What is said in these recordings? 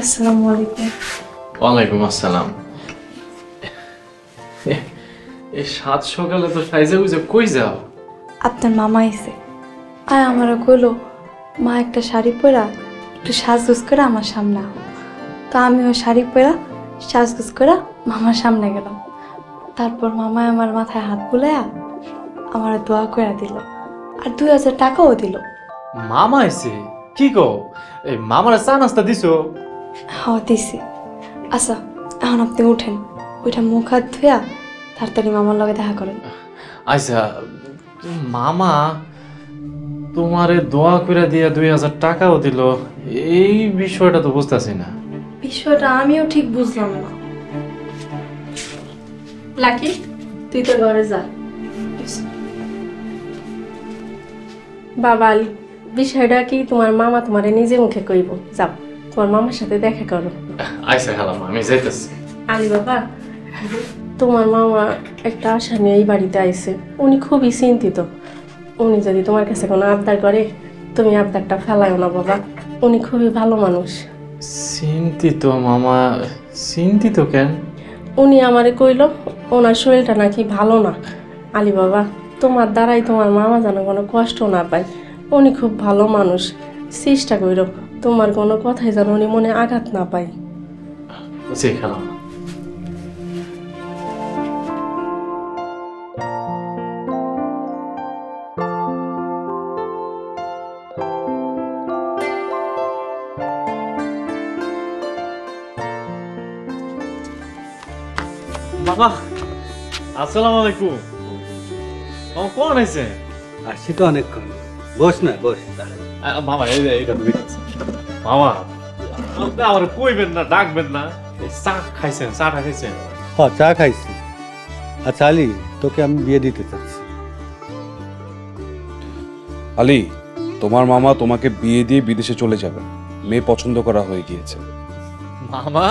আসসালামু আলাইকুম। ওয়ালাইকুম আসসালাম। এই সাত সকালে তো সাইজে বুঝে কই যাও? আপনার মামা আইছে, আর আমারও কইলো মা একটা শাড়ি পরা একটু সাজগুজ করে আমার সামনে আহ। তো আমিও শাড়ি পরা সাজগুজ করে মামার সামনে গেলাম। তারপর মামায় আমার মাথায় হাত বুলাইয়া আমার দোয়া করে দিল, আর 2000 টাকাও দিল। মামা আইছে? কি কো? এই মামার চা নাস্তা দিছো? হ্যাঁ দিছি। আচ্ছা এখন আপনি উঠেন, ওইটা মুখ হাত ধুয়া তাড়াতাড়ি মামার লগে দেখা করেন। আচ্ছা, মামা তোমারে দোয়া করে দিয়া 2000 টাকাও দিল, এই বিষয়টা তো বুঝতেছি না। বিষয়টা আমিও ঠিক বুঝলাম না। লাকি তুই তো ঘরে যা। বাবা আলী, বিষয়টা কি তোমার মামা তোমারে নিজে মুখে কইব, যাও তোমার মামার সাথে দেখা করো। আচ্ছা খালাম্মা, আমি যাইতেছি। আলী বাবা, তোমার মামা একটা আশা নিয়ে এই বাড়িতে আইছে, উনি খুবই চিন্তিত। উনি যদি তোমার কাছে কোনো আবদার করে, তুমি আবদারটা ফেলাইও না বাবা, উনি খুবই ভালো মানুষ। চিন্তিত? মামা চিন্তিত কেন? উনি আমারে কইল ওনার শরীরটা নাকি ভালো না। আলী বাবা, তোমার দ্বারাই তোমার মামা যেন কোনো কষ্ট না পায়। উনি খুব ভালো মানুষ, চেষ্টা কইরো তোমার কোনো কথাই যেন উনি মনে আঘাত না পায়। জি খালাম্মা। মামা আসসালামু আলাইকুম। মামা কোন আছে? আসছি তো অনেকক্ষণ, বস না বস। মামা এই যে এটা তুমি মামা, আপনি আমার কইবেন না, ডাকবেন না? চা খাইছেন? চাটা খাইছেন? চা খাইছি। আচ্ছা আলী, তোকে আমি বিয়ে দিতে চাচ্ছি। আলী, তোমার মামা তোমাকে বিয়ে দিয়ে বিদেশে চলে যাবেন, মেয়ে পছন্দ করা হয়ে গিয়েছে। মামা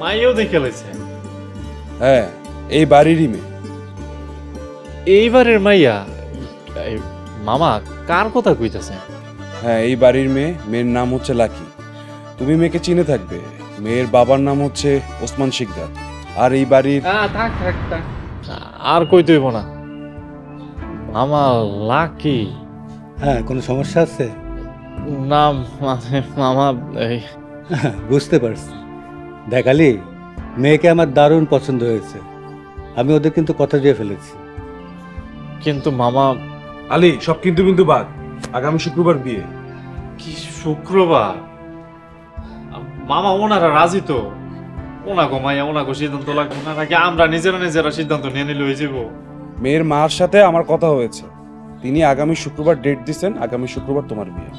মাইও দেখে লেছেন? হ্যাঁ, এই বাড়িরই মেয়ে। এইবারের মাইয়া? মামা কার কথা কইতাছেন? হ্যাঁ, এই বাড়ির মেয়ে। মেয়ের নাম হচ্ছে লাকি। তুমি মেয়েকে চিনে থাকবে, মেয়ের বাবার নাম হচ্ছে ওসমান শিকদার। আর এই বাড়ির থাক থাক থাক, আর কইতে হইব না। মামা লাকি? হ্যাঁ, কোনো সমস্যা আছে? নাম মানে মামা এই বুঝতে পারছি। দেখ আলী, মেয়েকে আমার দারুণ পছন্দ হয়েছে। আমি ওদের কিন্তু কথা দিয়ে ফেলেছি। কিন্তু মামা। আলী, সব কিন্তু কিন্তু বাদ। আগামী শুক্রবার বিয়ে। কি শুক্রবার? মামা ওনারা রাজি তো? ওনাগো মাইয়া ওনাগো সিদ্ধান্ত লাগবে না, নাকি আমরা নিজেরা সিদ্ধান্ত নিয়ে নিলে হয়ে যাবো? মেয়ের মার সাথে আমার কথা হয়েছে, তিনি আগামী শুক্রবার ডেট দিচ্ছেন, আগামী শুক্রবার তোমার বিয়ে।